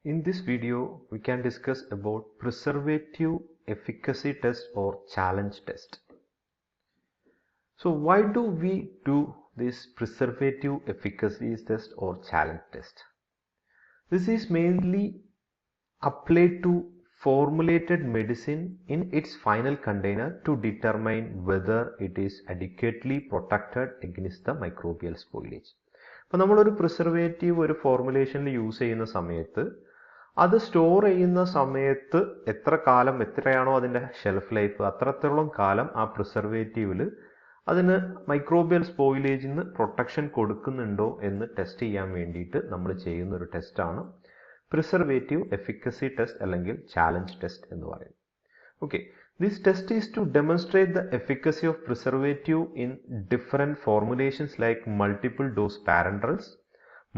In this video, we can discuss about preservative efficacy test or challenge test. So why do we do this preservative efficacy test or challenge test? This is mainly applied to formulated medicine in its final container to determine whether it is adequately protected against the microbial spoilage. അപ്പോൾ നമ്മളൊരു preservative ഒരു ഫോർമുലേഷനിൽ use ചെയ്യുന്ന സമയത്ത് അത് store ചെയ്യുന്ന സമയത്ത് എത്ര കാലം എത്രയാണോ അതിൻ്റെ ഷെൽഫ് ലൈഫ് അത്രത്തോളം കാലം ആ പ്രിസർവേറ്റീവിൽ അതിന് മൈക്രോബിയൽ സ്പോയിലേജിൽ നിന്ന് പ്രൊട്ടക്ഷൻ കൊടുക്കുന്നുണ്ടോ എന്ന് ടെസ്റ്റ് ചെയ്യാൻ വേണ്ടിയിട്ട് നമ്മൾ ചെയ്യുന്ന ഒരു ടെസ്റ്റാണ് പ്രിസർവേറ്റീവ് എഫിക്കസി ടെസ്റ്റ് അല്ലെങ്കിൽ ചാലഞ്ച് ടെസ്റ്റ് എന്ന് പറയുന്നത്. Okay, this test is to demonstrate the efficacy of preservative in different formulations like multiple dose parenterals,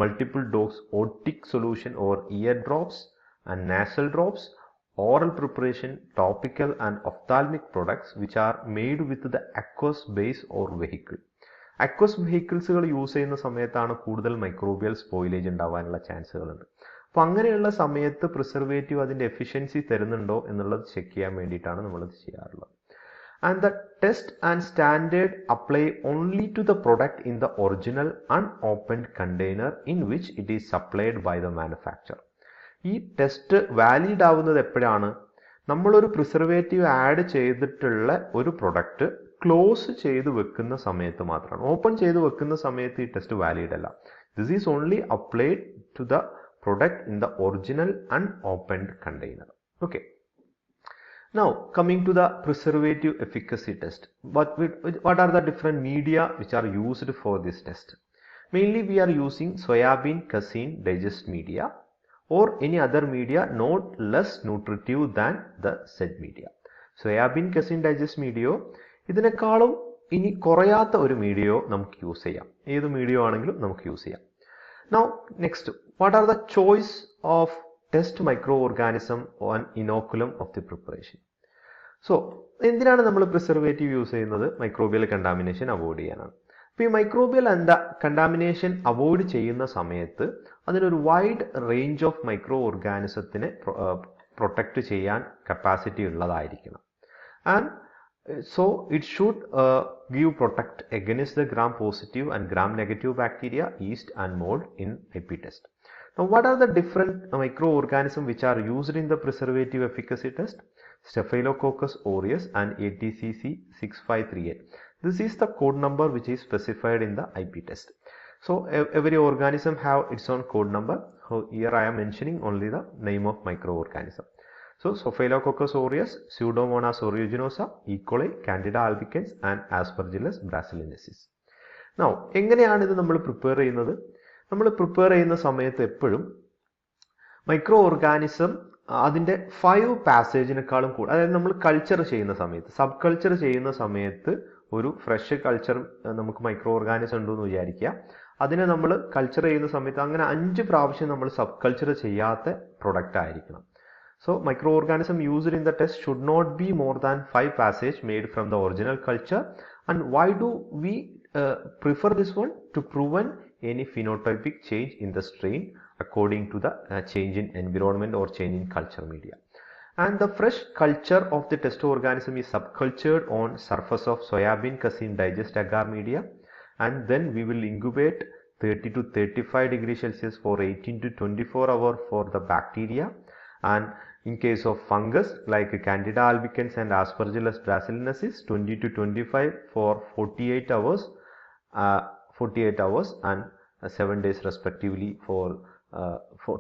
multiple dose otic solution or ear drops and nasal drops, oral preparation, topical and ophthalmic products which are made with the aqueous base or vehicle. aqueous vehicles use ചെയ്യുന്ന സമയത്താണ് കൂടുതൽ microbial spoilage ഉണ്ടാവാനുള്ള ചാൻസുകളുണ്ട്. അപ്പോൾ അങ്ങനെയുള്ള സമയത്ത് preservative അതിൻ്റെ efficiency തരുന്നുണ്ടോ എന്നുള്ളത് check ചെയ്യാൻ വേണ്ടിയിട്ടാണ് നമ്മളത് ചെയ്യാറുള്ളത്. And the test and standard apply only to the product in the original unopened container in which it is supplied by the manufacture. ഈ ടെസ്റ്റ് വാലിഡ് ആവുന്നത് എപ്പോഴാണ്? നമ്മളൊരു പ്രിസർവേറ്റീവ് ആഡ് ചെയ്തിട്ടുള്ള ഒരു പ്രൊഡക്റ്റ് ക്ലോസ് ചെയ്ത് വെക്കുന്ന സമയത്ത് മാത്രമാണ്. ഓപ്പൺ ചെയ്ത് വെക്കുന്ന സമയത്ത് ഈ ടെസ്റ്റ് വാലിഡ് അല്ല. This is only applied to the product in the original unopened container. Okay. Now coming to the preservative efficacy test. What are the different media which are used for this test? Mainly we are using soybean casein digest media or any other media not less nutritive than the said media. Soybean casein digest media ഇതിനേക്കാളും ഇനി കുറയാത്ത ഒരു മീഡിയയോ നമുക്ക് use ചെയ്യാം. ഏത് media ആണെങ്കിലും നമുക്ക് use ചെയ്യാം. Now next, what are the choice of test microorganism on inoculum of the preparation? So എന്തിനാണ് നമ്മൾ പ്രിസർവേറ്റീവ് യൂസ് ചെയ്യുന്നത്? മൈക്രോബിയൽ കണ്ടാമിനേഷൻ അവോയ്ഡ് ചെയ്യാനാണ്. അപ്പോൾ ഈ മൈക്രോബിയൽ കണ്ടാമിനേഷൻ അവോയ്ഡ് ചെയ്യുന്ന സമയത്ത് അതിനൊരു വൈഡ് റേഞ്ച് ഓഫ് മൈക്രോ ഓർഗാനിസത്തിനെ പ്രൊട്ടക്റ്റ് ചെയ്യാൻ കപ്പാസിറ്റി ഉള്ളതായിരിക്കണം. And so it should give protect against the gram positive and gram negative bacteria, yeast and mold in IP test. Now what are the different microorganisms which are used in the preservative efficacy test? Staphylococcus aureus and ATCC 6538. This is the code number which is specified in the IP test. So every organism have its own code number. So here I am mentioning only the name of microorganism. So Staphylococcus aureus, Pseudomonas aeruginosa, E. coli, Candida albicans and Aspergillus brasiliensis. Now എങ്ങനെയാണ് ഇത് നമ്മൾ prepare ചെയ്യുന്നത്? നമ്മൾ prepare ചെയ്യുന്ന സമയത്ത് എപ്പോഴും micro organism അതിൻ്റെ 5 പാസേജിനേക്കാളും കൂടുതൽ, അതായത് നമ്മൾ കൾച്ചർ ചെയ്യുന്ന സമയത്ത്, സബ് കൾച്ചർ ചെയ്യുന്ന സമയത്ത് ഒരു ഫ്രഷ് കൾച്ചർ നമുക്ക് മൈക്രോ ഓർഗാനിസം ഉണ്ടെന്ന് വിചാരിക്കുക. അതിനെ നമ്മൾ കൾച്ചർ ചെയ്യുന്ന സമയത്ത് അങ്ങനെ 5 പ്രാവശ്യം നമ്മൾ സബ് കൾച്ചർ ചെയ്യാത്ത പ്രൊഡക്റ്റ് ആയിരിക്കണം. So microorganism used in the test should not be more than 5 passage made from the original culture. And why do we prefer this one? To prevent any phenotypic change in the strain according to the change in environment or change in culture media. And the fresh culture of the test organism is subcultured on surface of soybean casein digest agar media, and then we will incubate 30 to 35 degrees Celsius for 18 to 24 hours for the bacteria. And in case of fungus like Candida albicans and Aspergillus brasiliensis, 20 to 25 for 48 hours and 7 days respectively for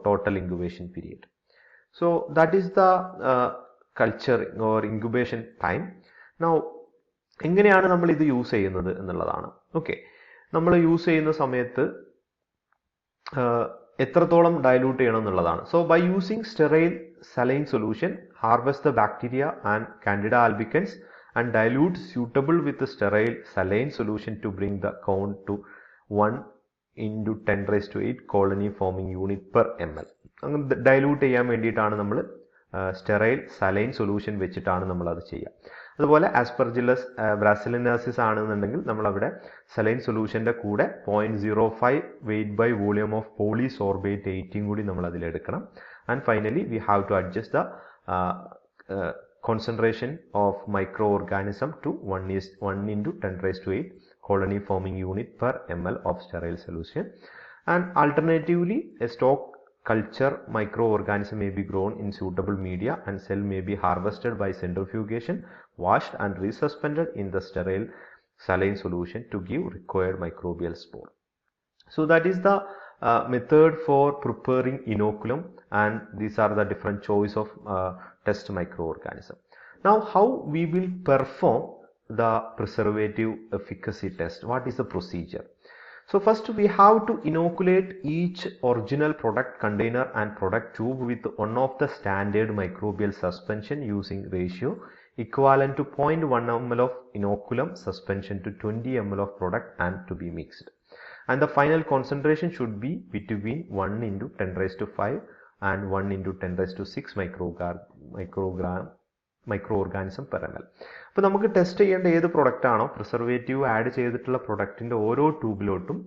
total incubation period. So that is the culture or incubation time. Now എങ്ങനെയാണ് നമ്മൾ ഇത് use ചെയ്യുന്നത് എന്നുള്ളതാണ്. Okay, നമ്മൾ use ചെയ്യുന്ന സമയത്ത് എത്രത്തോളം dilute ചെയ്യണം എന്നുള്ളതാണ്. So by using sterile saline solution, harvest the bacteria and Candida albicans and dilute suitable with the sterile saline solution to bring the count to 1 into 10 raised to 8 colony forming unit per ml. അങ്ങനെ dilute ചെയ്യാൻ വേണ്ടിയിട്ടാണ് നമ്മൾ sterile saline solution വെച്ചിട്ടാണ് നമ്മൾ അത് ചെയ്യുക. അതുപോലെ aspergillus ബ്രാസിലിനാസിസ് ആണെന്നുണ്ടെങ്കിൽ നമ്മൾ അവിടെ സലൈൻ സൊല്യൂഷൻ്റെ കൂടെ 0.05 weight by volume of polysorbate 18 കൂടി നമ്മൾ അതിലെടുക്കണം. And finally we have to adjust the concentration of microorganism to 1 into 10 raised to 8 colony forming unit per ml of sterile solution. And alternatively, a stock culture microorganism may be grown in suitable media and cell may be harvested by centrifugation, washed and resuspended in the sterile saline solution to give required microbial spore. So that is the method for preparing inoculum, and these are the different choice of test microorganism. Now how we will perform the preservative efficacy test? What is the procedure? So first we have to inoculate each original product container and product tube with one of the standard microbial suspension using ratio equivalent to 0.1 ml of inoculum suspension to 20 ml of product and to be mixed. And the final concentration should be between 1 into 10 raised to 5 and 1 into 10 raised to 6 microorganism per ml. അപ്പോൾ നമുക്ക് test ചെയ്യേണ്ട ഏത് product ആണോ preservative add ചെയ്തിട്ടുള്ള പ്രൊഡക്റ്റിൻ്റെ ഓരോ ട്യൂബിലോട്ടും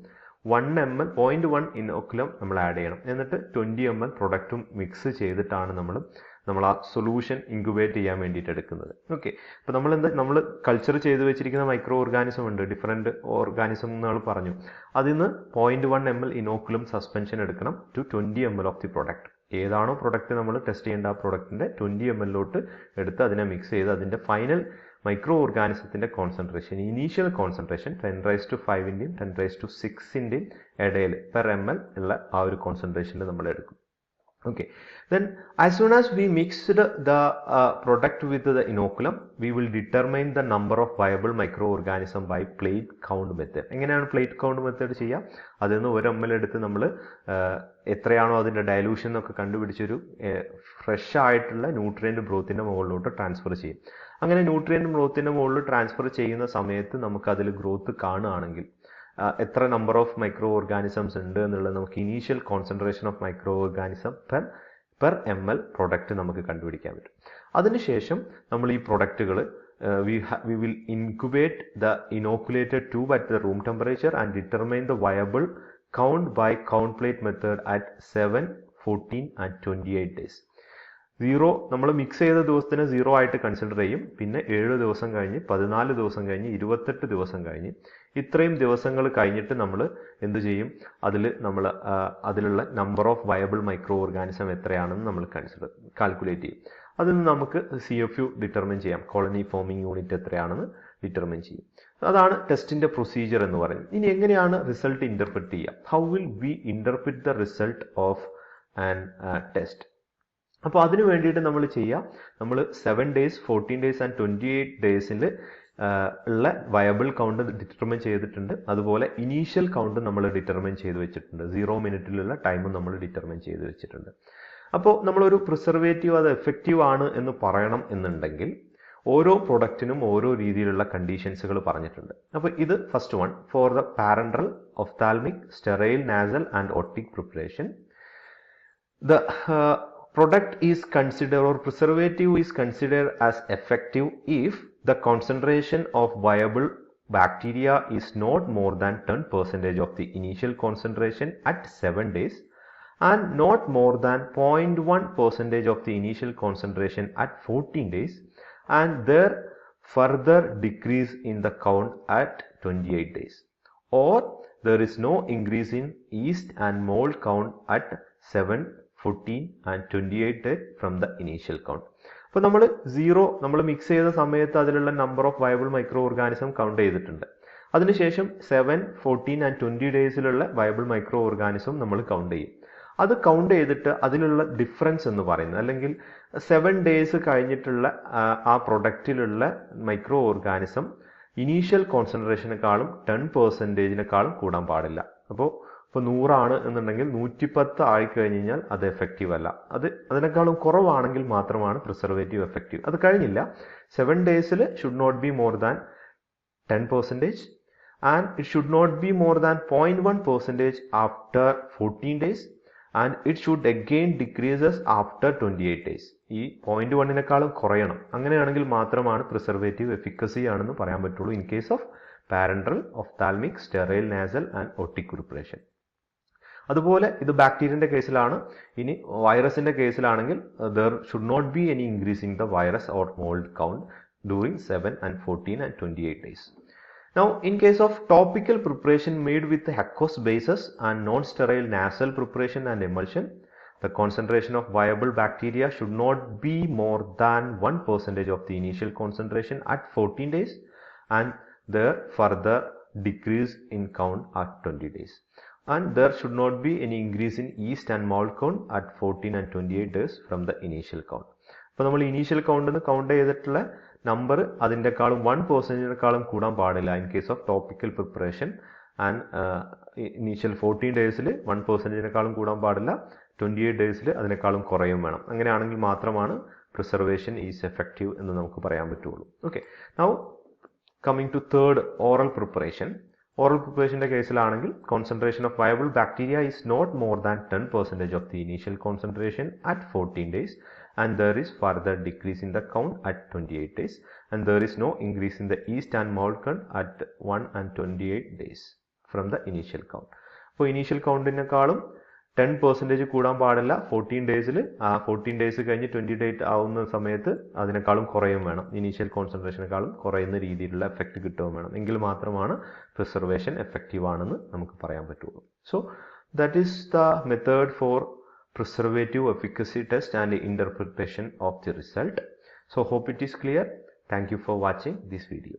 1 ml 0.1 inoculum നമ്മൾ add ചെയ്യണം. എന്നിട്ട് 20 ml പ്രൊഡക്റ്റും മിക്സ് ചെയ്തിട്ടാണ് നമ്മൾ ആ സൊല്യൂഷൻ ഇൻക്യുബേറ്റ് ചെയ്യാൻ വേണ്ടിയിട്ട് എടുക്കുന്നത്. ഓക്കെ, അപ്പോൾ നമ്മൾ കൾച്ചർ ചെയ്ത് വെച്ചിരിക്കുന്ന മൈക്രോ ഓർഗാനിസം ഉണ്ട്, ഡിഫറെൻറ്റ് ഓർഗാനിസം നമ്മൾ പറഞ്ഞു. അതിൽ നിന്ന് 0.1 ml ഇനോക്കുലം സസ്പെൻഷൻ എടുക്കണം to 20 ml of the product. ഏതാണോ പ്രൊഡക്റ്റ് നമ്മൾ ടെസ്റ്റ് ചെയ്യേണ്ട ആ പ്രൊഡക്റ്റിൻ്റെ 20 ml എടുത്ത് അതിനെ മിക്സ് ചെയ്ത് അതിൻ്റെ ഫൈനൽ മൈക്രോ ഓർഗാനിസത്തിൻ്റെ concentration, initial concentration 10 raised to 5-ൻ്റെയും 10 raised to 6-ൻ്റെയും ഇടയിൽ പെർ ml ഉള്ള ആ ഒരു കോൺസെൻട്രേഷനിൽ നമ്മൾ എടുക്കും. Okay, then as soon as we mixed the product with the inoculum, we will determine the number of viable microorganism by plate count method. എങ്ങനെയാണ് plate count method ചെയ്യുക? അതിൽ നിന്ന് 1 ml എടുത്ത് നമ്മൾ എത്രയാണോ അതിൻ്റെ ഡയലൂഷൻ എന്നൊക്കെ കണ്ടുപിടിച്ചൊരു ഫ്രഷ് ആയിട്ടുള്ള ന്യൂട്രിയൻ്റ് ബ്രോത്തിൻ്റെ മുകളിലോട്ട് ട്രാൻസ്ഫർ ചെയ്യും. അങ്ങനെ ന്യൂട്രിയൻ്റ് ബ്രോത്തിൻ്റെ മുകളിൽ ട്രാൻസ്ഫർ ചെയ്യുന്ന സമയത്ത് നമുക്കതിൽ ഗ്രോത്ത് കാണുകയാണെങ്കിൽ എത്ര നമ്പർ ഓഫ് മൈക്രോ ഓർഗാനിസംസ് ഉണ്ട് എന്നുള്ളത് നമുക്ക് initial concentration of micro organism per ml product നമുക്ക് കണ്ടുപിടിക്കാൻ പറ്റും. അതിനുശേഷം നമ്മൾ ഈ പ്രൊഡക്റ്റുകൾ we will incubate the inoculated tube at the room temperature and determine the viable count by count plate method at 7, 14 and 28 days. 0 നമ്മൾ മിക്സ് ചെയ്ത ദിവസത്തിന് 0 ആയിട്ട് കൺസിഡർ ചെയ്യും. പിന്നെ 7 ദിവസം കഴിഞ്ഞ് 14 ദിവസം കഴിഞ്ഞ് 28 ദിവസം കഴിഞ്ഞ് ഇത്രയും ദിവസങ്ങൾ കഴിഞ്ഞിട്ട് നമ്മൾ എന്ത് ചെയ്യും? അതിലുള്ള number of viable micro organism എത്രയാണെന്ന് നമ്മൾ കാൽക്കുലേറ്റ് ചെയ്യും. അതിൽ നിന്ന് നമുക്ക് CFU ഡിറ്റർമിൻ ചെയ്യാം, കോളനി ഫോമിംഗ് യൂണിറ്റ് എത്രയാണെന്ന് ഡിറ്റർമിൻ ചെയ്യും. അതാണ് ടെസ്റ്റിൻ്റെ പ്രൊസീജിയർ എന്ന് പറയുന്നത്. ഇനി എങ്ങനെയാണ് റിസൾട്ട് ഇൻ്റർപ്രിറ്റ് ചെയ്യുക? How will we interpret the result of an test? അപ്പോൾ അതിന് വേണ്ടിയിട്ട് നമ്മൾ ചെയ്യുക, നമ്മൾ 7 days, 14 days ആൻഡ് 28 days ഉള്ള വയബിൾ കൗണ്ട് ഡിറ്റർമിൻ ചെയ്തിട്ടുണ്ട്. അതുപോലെ ഇനീഷ്യൽ കൗണ്ട് നമ്മൾ ഡിറ്റർമിൻ ചെയ്ത് വെച്ചിട്ടുണ്ട്. 0 മിനിറ്റിലുള്ള ടൈമും നമ്മൾ ഡിറ്റർമിൻ ചെയ്ത് വെച്ചിട്ടുണ്ട്. അപ്പോൾ നമ്മളൊരു പ്രിസർവേറ്റീവ് അത് എഫക്റ്റീവ് ആണ് എന്ന് പറയണം എന്നുണ്ടെങ്കിൽ ഓരോ പ്രൊഡക്റ്റിനും ഓരോ രീതിയിലുള്ള കണ്ടീഷൻസുകൾ പറഞ്ഞിട്ടുണ്ട്. അപ്പോൾ ഇത് first one, for the parenteral, ophthalmic, sterile, nasal and otic preparation, the product is considered or preservative is considered as effective if the concentration of viable bacteria is not more than 10% of the initial concentration at 7 days and not more than 0.1% of the initial concentration at 14 days and there further decrease in the count at 28 days, or there is no increase in yeast and mold count at 7, 14 and 28 days from the initial count. അപ്പോൾ നമ്മൾ 0 നമ്മൾ mix ചെയ്ത സമയത്ത് അതിലുള്ള number of viable micro organism count ചെയ്തിട്ടുണ്ട്. അതിനുശേഷം 7, 14 and 20 ഡേയ്സിലുള്ള viable micro organism നമ്മൾ count ചെയ്യും. അത് കൗണ്ട് ചെയ്തിട്ട് അതിലുള്ള ഡിഫറൻസ് എന്ന് പറയുന്നത്, അല്ലെങ്കിൽ 7 days കഴിഞ്ഞിട്ടുള്ള ആ പ്രൊഡക്റ്റിലുള്ള മൈക്രോ ഓർഗാനിസം ഇനീഷ്യൽ കോൺസെൻട്രേഷനേക്കാളും 10%-നേക്കാളും കൂടാൻ പാടില്ല. അപ്പോൾ 100 ആണ് എന്നുണ്ടെങ്കിൽ 110 ആയിക്കഴിഞ്ഞ് കഴിഞ്ഞാൽ അത് എഫക്റ്റീവ് അല്ല. അതിനേക്കാളും കുറവാണെങ്കിൽ മാത്രമാണ് പ്രിസർവേറ്റീവ് എഫക്റ്റീവ്. അത് കഴിഞ്ഞില്ല, 7 days should not be more than 10% and it should not be more than 0.1% after 14 days and it should again decreases after 28 days. ഈ 0.1 കുറയണം. അങ്ങനെയാണെങ്കിൽ മാത്രമാണ് പ്രിസർവേറ്റീവ് എഫിക്കസി ആണെന്ന് പറയാൻ പറ്റുള്ളൂ in case of parenteral, ophthalmic, sterile nasal and otic preparation. അതുപോലെ ഇത് ബാക്ടീരിയന്റെ കേസിലാണ്. ഇനി വൈറസിന്റെ കേസിലാണെങ്കിൽ there should not be any increase in the virus or mold count during 7 and 14 and 28 days. Now, in case of topical preparation made with aqueous bases and non-sterile nasal preparation and emulsion, the concentration of viable bacteria should not be more than 1% of the initial concentration at 14 days and there further decrease in count at 20 days. And there should not be any increase in yeast and mold count at 14 and 28 days from the initial count. അപ്പോൾ നമ്മൾ initial കൗണ്ടിന് count ചെയ്തിട്ടുള്ള number അതിൻ്റെക്കാളും 1%-നേക്കാളും കൂടാൻ പാടില്ല in case of topical preparation. And initial 14 ഡേയ്സിൽ 1%-നേക്കാളും കൂടാൻ പാടില്ല, 28 ഡേയ്സിൽ അതിനേക്കാളും കുറയും വേണം. അങ്ങനെയാണെങ്കിൽ മാത്രമാണ് പ്രിസർവേഷൻ ഈസ് എഫക്റ്റീവ് എന്ന് നമുക്ക് പറയാൻ പറ്റുള്ളൂ. Okay, now coming to third, oral preparation. Oral പ്രിപ്പറേഷൻ്റെ കേസിലാണെങ്കിൽ concentration of viable bacteria is not more than 10% of the initial concentration at 14 days and there is further decrease in the count at 28 days and there is no increase in the yeast and mold count at 1 and 28 days from the initial count. അപ്പോൾ initial കൗണ്ടിനേക്കാളും 10% കൂടാൻ പാടില്ല 14 ഡേയ്സിൽ. ആ 14 days കഴിഞ്ഞ് 28 ആവുന്ന സമയത്ത് അതിനേക്കാളും കുറയും വേണം, ഇനീഷ്യൽ കോൺസെൻട്രേഷനേക്കാളും കുറയുന്ന രീതിയിലുള്ള എഫക്റ്റ് കിട്ടുകയും വേണം. എങ്കിൽ മാത്രമാണ് പ്രിസർവേഷൻ എഫക്റ്റീവ് ആണെന്ന് നമുക്ക് പറയാൻ പറ്റുള്ളൂ. So that is the method for preservative efficacy test and interpretation of the result. So hope it is clear. Thank you for watching this video.